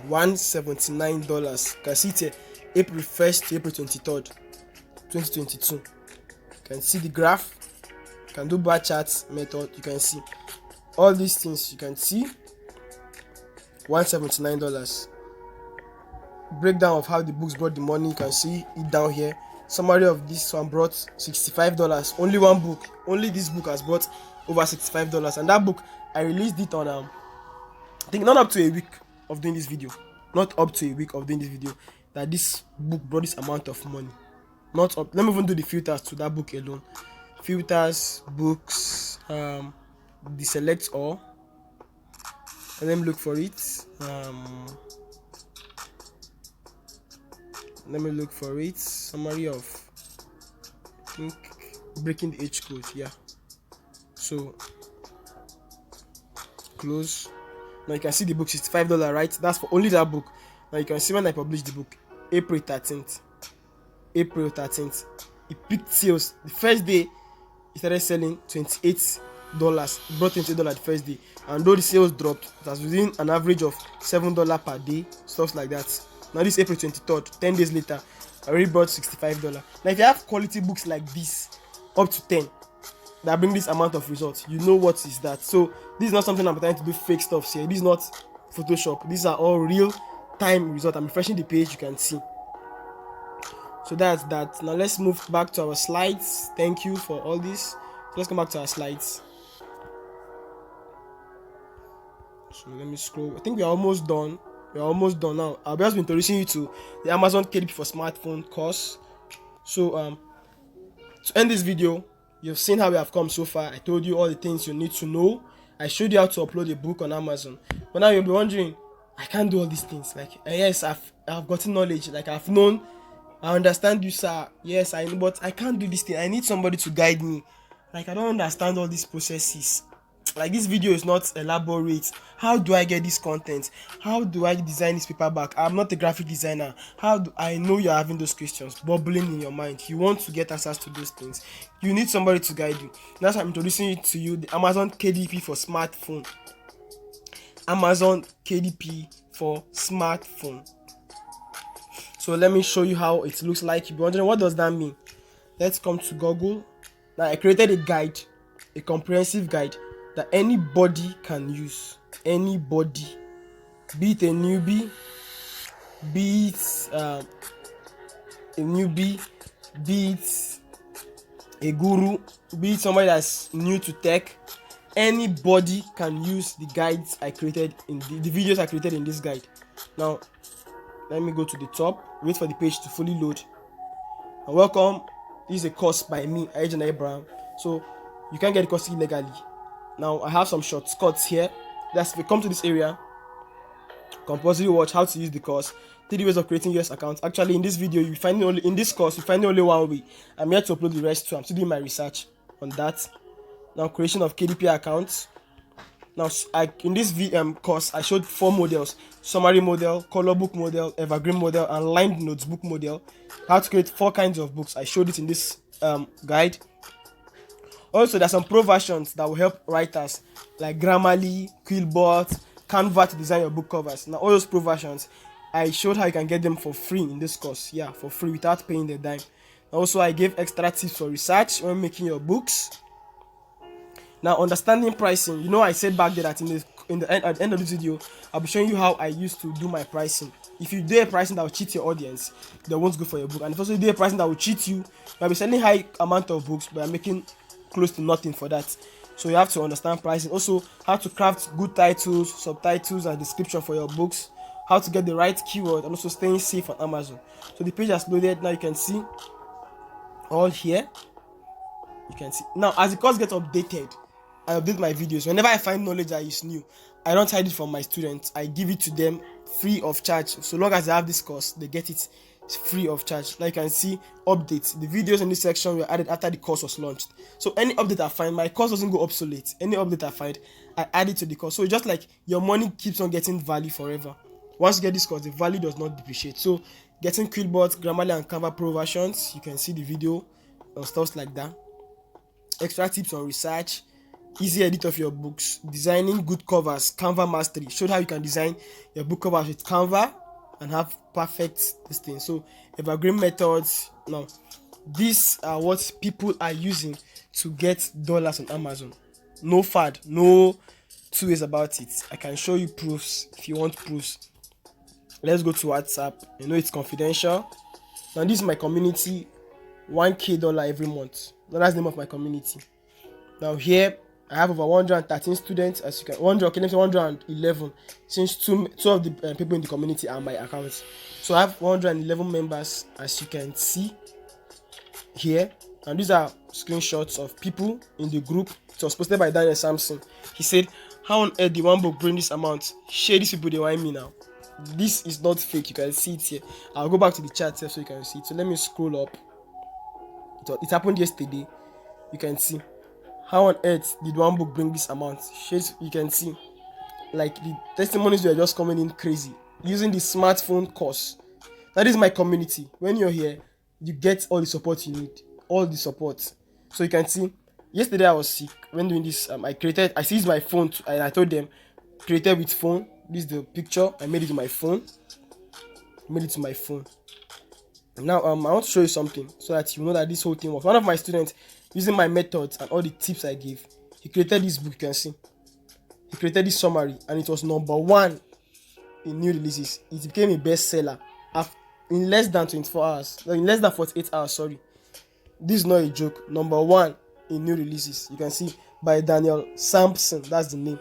$179. You can see it here, April 1st to April 23rd 2022. You can see the graph. You can do bar charts method. You can see all these things. You can see $179. Breakdown of how the books brought the money. You can see it down here. Summary of this one brought $65. Only one book, only this book has brought over $65. And that book, I released it on I think not up to a week of doing this video. Not up to a week of doing this video, that this book brought this amount of money. Not up. Let me even do the filters to that book alone. Filters, books, the select all. And let me look for it. Let me look for it. Summary of, I think, breaking the H code. Yeah. So close. Now you can see the book $65, right? That's for only that book. Now you can see when I published the book, April 13th. April 13th. It picked sales. The first day it started selling $28. It brought $28 the first day. And though the sales dropped, it was within an average of $7 per day, stuff like that. Now this April 23rd, 10 days later, I already brought $65. Now if you have quality books like this, up to 10, that bring this amount of results, you know what is that. So this is not something I'm trying to do fake stuff here. This is not Photoshop. These are all real time results. I'm refreshing the page, you can see. So that's that. Now let's move back to our slides. Thank you for all this. So let's come back to our slides. So let me scroll. I think we're almost done. We're almost done now. I'll just be introducing you to the Amazon KDP for smartphone course. So to end this video, you've seen how we have come so far. I told you all the things you need to know. I showed you how to upload a book on Amazon. But now you'll be wondering, I can't do all these things. Like, yes, I've gotten knowledge. Like, I've known, I understand you, sir. Yes, I know, but I can't do this thing. I need somebody to guide me. Like, I don't understand all these processes. Like, this video is not elaborate. How do I get this content? How do I design this paperback? I'm not a graphic designer. How do I know you're having those questions bubbling in your mind? You want to get answers to those things. You need somebody to guide you. That's why I'm introducing it to you, the Amazon KDP for smartphone. Amazon KDP for smartphone. So let me show you how it looks like. You'll be wondering, what does that mean? Let's come to Google. Now I created a guide, a comprehensive guide that anybody can use. Anybody, be it a newbie, be it a guru, be it somebody that's new to tech. Anybody can use the guides I created in the videos I created in this guide. Now let me go to the top, wait for the page to fully load. And welcome. This is a course by me, Abraham. So you can get the course illegally. Now I have some shortcuts here. That's if you come to this area, compulsory watch how to use the course, 3 ways of creating US accounts. Actually, in this video, you find only in this course, you find only one way. I'm here to upload the rest too. I'm still doing my research on that. Now, creation of KDP accounts. Now, in this course, I showed 4 models: summary model, color book model, evergreen model, and lined notebook model. How to create 4 kinds of books. I showed it in this guide. Also, there's some pro versions that will help writers like Grammarly, Quillbot, Canva to design your book covers. Now, all those pro versions, I showed how you can get them for free in this course. Yeah, for free without paying the dime. Also, I gave extra tips for research when making your books. Now, understanding pricing. You know, I said back there that at the end of this video, I'll be showing you how I used to do my pricing. If you do a pricing that will cheat your audience, they won't go for your book. And if also you do a pricing that will cheat you, you'll be selling high amount of books, but you're making close to nothing for that. So you have to understand pricing. Also, how to craft good titles, subtitles, and description for your books. How to get the right keyword, and also staying safe on Amazon. So the page has loaded. Now you can see all here. You can see now as the course gets updated, I update my videos. Whenever I find knowledge that is new, I don't hide it from my students. I give it to them free of charge. So long as they have this course, they get it free of charge. Now you can see updates. The videos in this section were added after the course was launched. So any update I find, my course doesn't go obsolete. Any update I find, I add it to the course. So just like your money keeps on getting value forever. Once you get this course, the value does not depreciate. So getting Quillbot, Grammarly, and Canva Pro versions, you can see the video and stuff like that. Extra tips on research, easy edit of your books, designing good covers, Canva mastery. Showed how you can design your book covers with Canva and have perfect this thing. So evergreen methods. Now these are what people are using to get dollars on Amazon. No fad, no two ways about it. I can show you proofs if you want proofs. Let's go to WhatsApp. You know it's confidential. Now this is my community, $1K every month. Now that's the name of my community. Now here I have over 113 students, as you can 111, since two of the people in the community are my accounts. So I have 111 members, as you can see here, and these are screenshots of people in the group. It was posted by Daniel Sampson. He said, "How on earth did one book bring this amount? Share these people, they want me now." This is not fake. You can see it here. I'll go back to the chat here so you can see it. So let me scroll up. It happened yesterday. You can see. How on earth did one book bring this amount? You can see, like, the testimonies were just coming in crazy using the smartphone course. That is my community. When you're here, you get all the support you need, all the support. So you can see, yesterday I was sick. When doing this, I seized my phone and I told them, created with phone. This is the picture. I made it to my phone. Now I want to show you something so that you know that this whole thing was one of my students. Using my methods and all the tips I gave, he created this book. You can see he created this summary, and it was #1 in new releases. It became a bestseller in less than 24 hours, in less than 48 hours. Sorry, this is not a joke. #1 in new releases. You can see by Daniel Sampson. That's the name,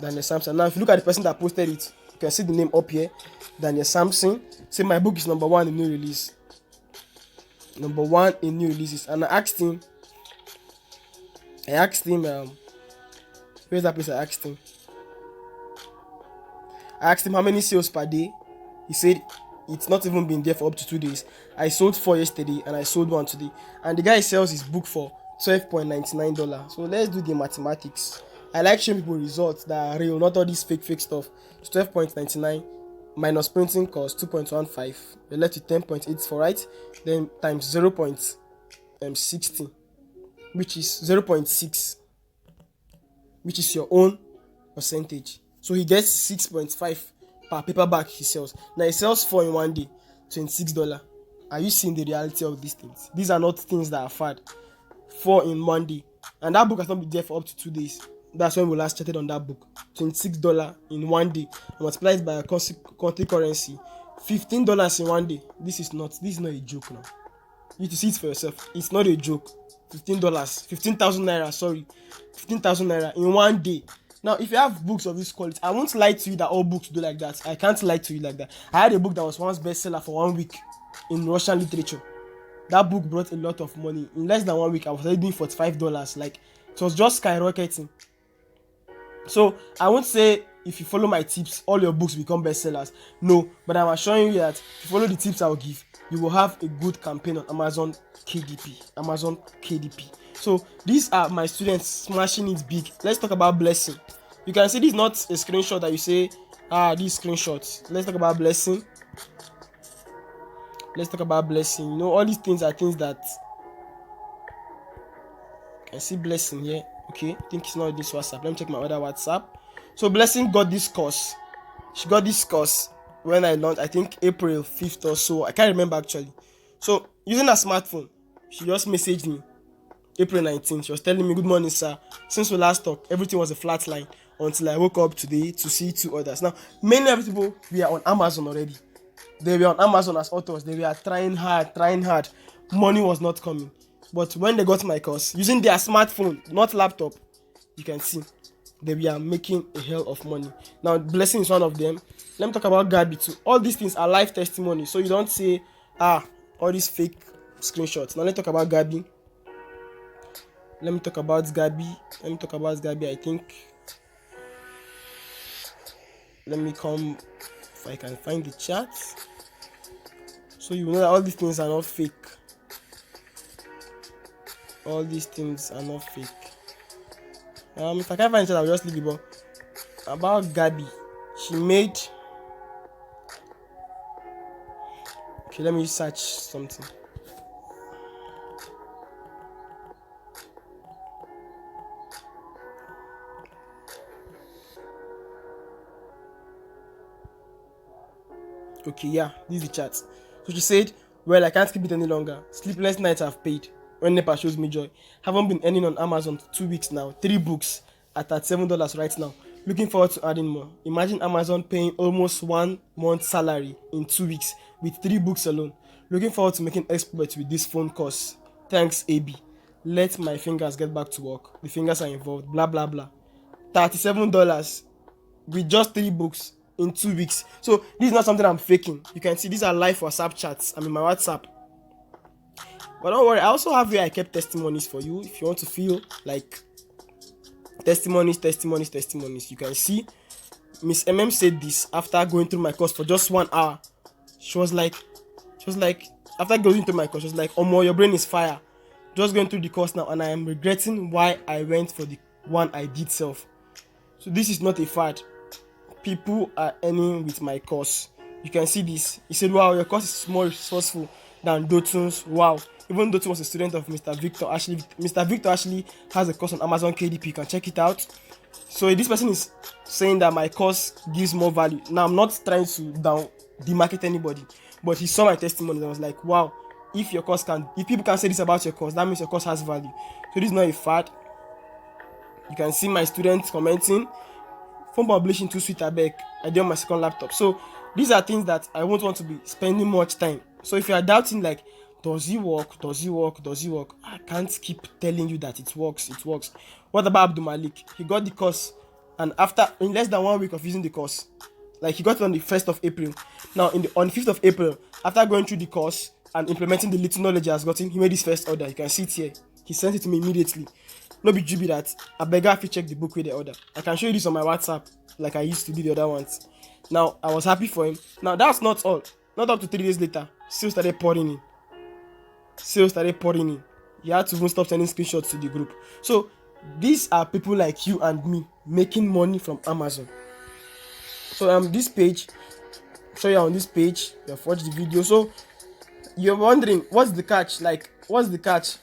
Daniel Sampson. Now if you look at the person that posted it, you can see the name up here, Daniel Sampson. Say my book is #1 in new release. #1 in new releases. And I asked him where's that place? I asked him how many sales per day. He said it's not even been there for up to 2 days. I sold 4 yesterday and I sold 1 today, and the guy sells his book for $12.99. So let's do the mathematics. I like showing people results that are real, not all this fake stuff. It's $12.99 minus printing cost 2.15, you're left with 10.84, right? Then times 0.60, which is 0.6, which is your own percentage. So he gets 6.5 per paperback he sells. Now he sells 4 in 1 day, $26. Are you seeing the reality of these things? These are not things that are fad. 4 in 1 day, and that book has not been there for up to 2 days. That's when we last chatted on that book. $26 in 1 day, multiplied by a country currency, $15 in 1 day. This is not a joke now. You need to see it for yourself. It's not a joke. $15, 15,000 naira. Sorry, 15,000 naira in 1 day. Now, if you have books of this quality, I won't lie to you that all books do like that. I can't lie to you like that. I had a book that was once bestseller for 1 week in Russian literature. That book brought a lot of money. In less than 1 week, I was already doing $45. Like, it was just skyrocketing. So I won't say if you follow my tips, all your books become bestsellers. No, but I'm assuring you that if you follow the tips I will give, you will have a good campaign on Amazon KDP. So these are my students smashing it big. Let's talk about Blessing. You can see this is not a screenshot that you say, these screenshots. Let's talk about Blessing. You know, all these things are things that I see Blessing here. Okay, I think it's not this WhatsApp. Let me check my other WhatsApp. So Blessing got this course. She got this course when I launched, I think April 5th or so. I can't remember actually. So using a smartphone. She just messaged me April 19th. She was telling me, good morning, sir. Since we last talked, everything was a flat line until I woke up today to see 2 others. Now, many of the people were on Amazon already. They were on Amazon as authors. They were trying hard. Money was not coming. But when they got my course, using their smartphone, not laptop, you can see they were making a hell of money. Now, Blessing is one of them. Let me talk about Gabi too. All these things are live testimony. So you don't say, all these fake screenshots. Now, let's talk about Gabi. I think. Let me come, if I can find the chat. So you know that all these things are not fake. If I can't find it, I'll just leave it. But about Gabi, she made. Okay, let me search something. Okay, yeah, this is the chat. So she said, well, I can't keep it any longer. Sleepless nights I've paid. When NEPA shows me joy. Haven't been earning on Amazon for 2 weeks now. 3 books at $37 right now. Looking forward to adding more. Imagine Amazon paying almost 1 month's salary in 2 weeks with 3 books alone. Looking forward to making exploits with this phone course. Thanks, AB. Let my fingers get back to work. The fingers are involved. Blah, blah, blah. $37 with just 3 books in 2 weeks. So this is not something I'm faking. You can see these are live WhatsApp chats. I'm in my WhatsApp. But don't worry, I also have where I kept testimonies for you. If you want to feel like testimonies, you can see Miss MM said this after going through my course for just 1 hour. She was like, after going through my course, she was like, Omo, your brain is fire. Just going through the course now, and I am regretting why I went for the one I did self. So this is not a fad. People are earning with my course. You can see this. He said, wow, your course is more resourceful than Dotun's. Wow. Even Dotun was a student of Mr. Victor. Mr. Victor actually has a course on Amazon KDP. You can check it out. So this person is saying that my course gives more value. Now, I'm not trying to demarket anybody, but he saw my testimony and was like, wow, if people can say this about your course, that means your course has value. So this is not a fad. You can see my students commenting. Phone publishing too sweet, I beg. I did on my second laptop. So these are things that I won't want to be spending much time. So if you are doubting, like, does it work? I can't keep telling you that it works. What about Abdul Malik? He got the course, and in less than 1 week of using the course, like, he got it on the 1st of April. Now on the 5th of April, after going through the course and implementing the little knowledge he has gotten, he made his first order. You can see it here. He sent it to me immediately. No be GB that. I beg if you check the book with the order. I can show you this on my WhatsApp like I used to do the other ones. Now I was happy for him. Now that's not all. Not up to 3 days later, sales started pouring in. You had to even stop sending screenshots to the group. So these are people like you and me making money from Amazon. So this page, show you on this page, you have watched the video. So you're wondering, what's the catch? Like, what's the catch?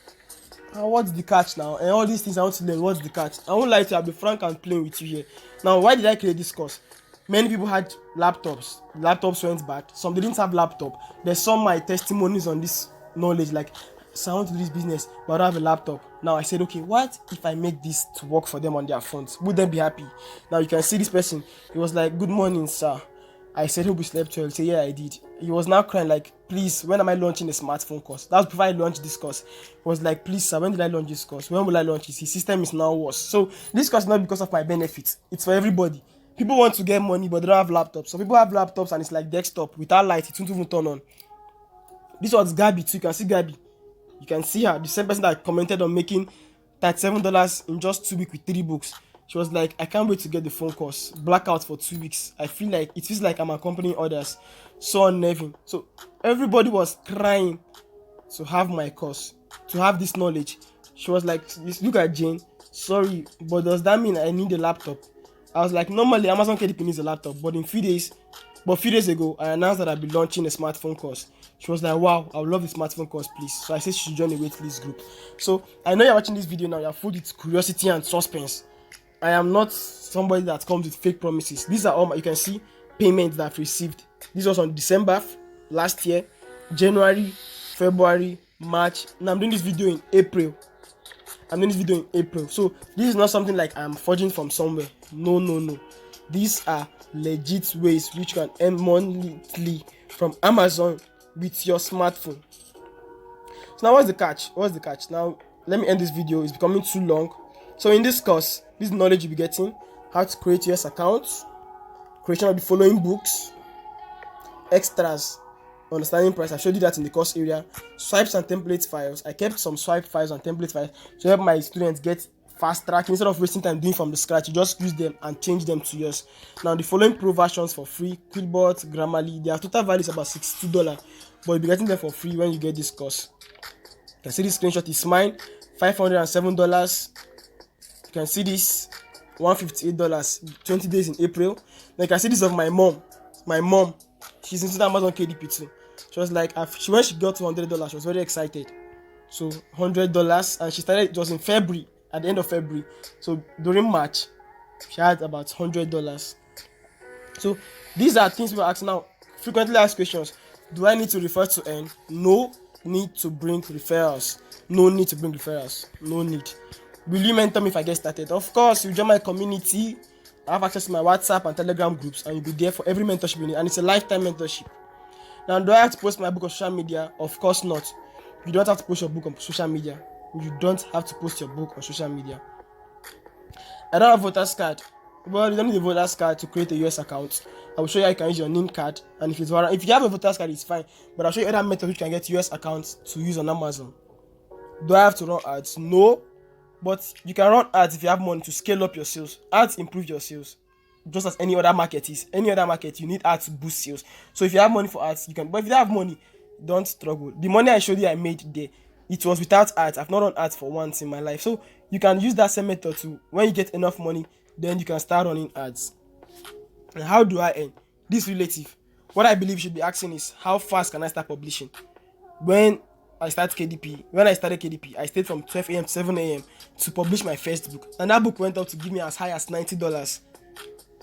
What's the catch now? And all these things I want to learn, what's the catch? I won't lie to you, I'll be frank and plain with you here. Now, why did I create this course? Many people had laptops. Laptops went bad. Some didn't have laptop. They saw my testimonies on this knowledge, like, so I want to do this business, but I don't have a laptop. Now I said, okay, what if I make this to work for them on their phones? Would they be happy? Now you can see this person. He was like, good morning, sir. I said, hope you slept well. He said, yeah, I did. He was now crying like, please, when am I launching a smartphone course? That was before I launched this course. He was like, please, sir, when did I launch this course? When will I launch it? His system is now worse. So this course is not because of my benefits. It's for everybody. People want to get money, but they don't have laptops. So people have laptops and it's like desktop. Without light, it won't even turn on. This was Gabi too. You can see Gabi. You can see her. The same person that commented on making $37 in just 2 weeks with 3 books. She was like, I can't wait to get the phone course. Blackout for 2 weeks. It feels like I'm accompanying others. So unnerving. So everybody was crying to have my course, to have this knowledge. She was like, look at Jane. Sorry, but does that mean I need a laptop? I was like, normally Amazon KDP needs a laptop, but a few days ago, I announced that I'll be launching a smartphone course. She was like, wow, I would love the smartphone course, please. So I said she should join a waitlist group. So I know you're watching this video now, you're full with curiosity and suspense. I am not somebody that comes with fake promises. These are all you can see payments that I've received. This was on December last year, January, February, March. Now I'm doing this video in April. So this is not something like I'm forging from somewhere. No. These are legit ways which you can earn monthly from Amazon with your smartphone. So now what's the catch? Now let me end this video. It's becoming too long. So in this course, this knowledge you'll be getting: how to create US accounts, creation of the following books, extras, understanding price. I showed you that in the course area. Swipes and template files. I kept some swipe files and template files to help my students get fast track. Instead of wasting time doing from the scratch, you just use them and change them to yours. Now the following pro versions for free: Quillbot, Grammarly. Their total value is about $62, but you'll be getting them for free when you get this course. You can see this screenshot is mine, $507. You can see this, $158, 20 days in April. Then you can see this of my mom. She's into Amazon KDP too. She was like, when she got to $100, she was very excited. So $100, and she started. It was in February, at the end of February. So during March, she had about $100. So these are things people are asking now. Frequently asked questions: do I need to refer to earn? No need to bring referrals. No need. Will you mentor me if I get started? Of course, you join my community. I have access to my WhatsApp and Telegram groups, and you'll be there for every mentorship you need, and it's a lifetime mentorship. Now, do I have to post my book on social media? Of course not. You don't have to post your book on social media. I don't have voters card. Well, you don't need a voters card to create a US account. I will show you how you can use your NIN card, and if you have a voters card, it's fine. But I'll show you other methods which can get US accounts to use on Amazon. Do I have to run ads? No. But you can run ads if you have money to scale up your sales. Ads improve your sales, just as any other market is. Any other market, you need ads to boost sales. So if you have money for ads, you can. But if you don't have money, don't struggle. The money I showed you I made there, it was without ads. I've not run ads for once in my life. So you can use that same method too. When you get enough money, then you can start running ads. And how do I earn? This relative. What I believe you should be asking is, how fast can I start publishing? When I started KDP, I stayed from 12 a.m. to 7 a.m. to publish my first book. And that book went out to give me as high as $90.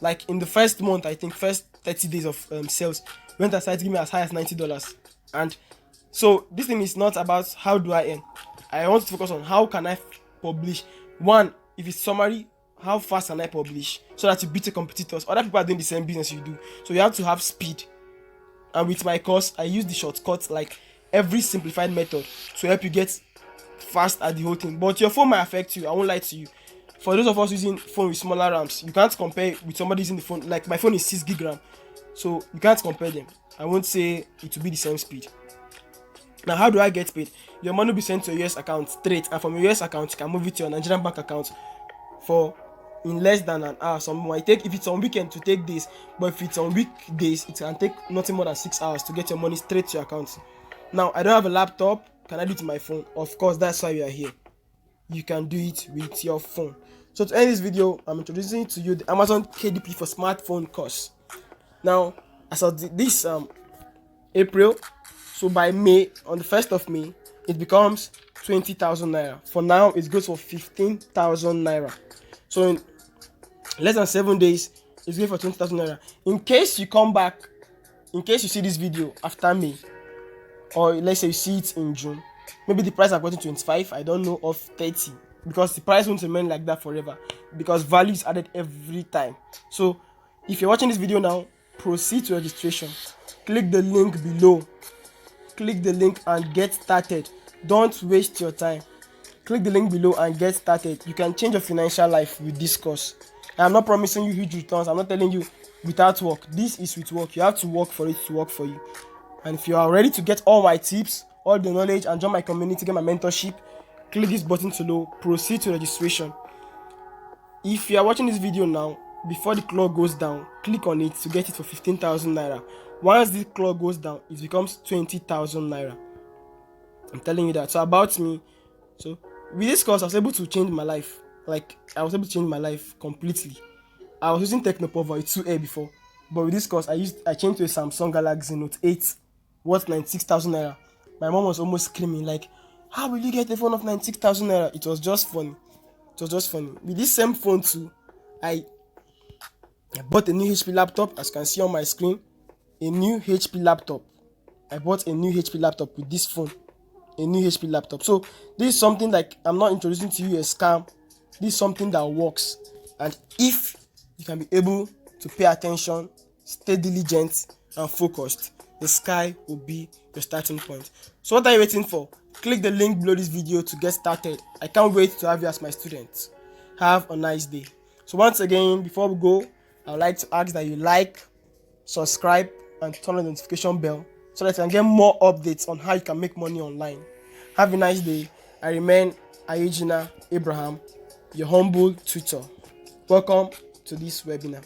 Like in the first month, I think first 30 days of sales, went aside to give me as high as $90. And so this thing is not about how do I earn. I want to focus on how can I publish. One, if it's summary, how fast can I publish so that you beat your competitors? Other people are doing the same business you do. So you have to have speed. And with my course, I use the shortcuts, like every simplified method, to help you get fast at the whole thing. But your phone might affect you. I won't lie to you. For those of us using phone with smaller RAMs, you can't compare with somebody using the phone. Like my phone is 6 gig RAM, so you can't compare them. I won't say it will be the same speed. Now, how do I get paid? Your money will be sent to your US account straight, and from your US account, you can move it to your Nigerian bank account in less than an hour. Some might take, if it's on weekend, to take days, but if it's on weekdays, it can take nothing more than 6 hours to get your money straight to your account. Now, I don't have a laptop. Can I do it on my phone? Of course, that's why we are here. You can do it with your phone. So to end this video, I'm introducing to you the Amazon KDP for smartphone course. Now, as of this April, so by May, on the 1st of May, it becomes 20,000 naira. For now, it goes for 15,000 naira. So in less than 7 days, it's going for 20,000 naira. In case you come back, in case you see this video after May, or let's say you see it in June, maybe the price I've gotten 25, I don't know, of 30, because the price won't remain like that forever, because value is added every time. So if you're watching this video now, proceed to registration. Click the link below. Click the link and get started. Don't waste your time. Click the link below and get started. You can change your financial life with this course. I'm not promising you huge returns. I'm not telling you without work. This is with work. You have to work for it to work for you. And if you are ready to get all my tips, all the knowledge, and join my community, get my mentorship, click this button below. Proceed to registration. If you are watching this video now, before the clock goes down, click on it to get it for 15,000 naira. Once the clock goes down, it becomes 20,000 naira. I'm telling you that. So about me, so with this course, I was able to change my life. Like, I was able to change my life completely. I was using Technopower 2A before, but with this course, I changed to a Samsung Galaxy Note 8, worth 96,000 naira. My mom was almost screaming like, how will you get a phone of 96,000 naira? It was just funny. With this same phone too, I bought a new HP laptop, as you can see on my screen. A new HP laptop. I bought a new HP laptop with this phone. a new HP laptop. So this is something like I'm not introducing to you a scam. This is something that works, and if you can be able to pay attention, stay diligent and focused, the sky will be your starting point. So what are you waiting for? Click the link below this video to get started. I can't wait to have you as my student. Have a nice day. So once again, before we go, I would like to ask that you like, subscribe and turn on the notification bell so that you can get more updates on how you can make money online. Have a nice day. I remain Aijina Abraham, your humble tutor. Welcome to this webinar.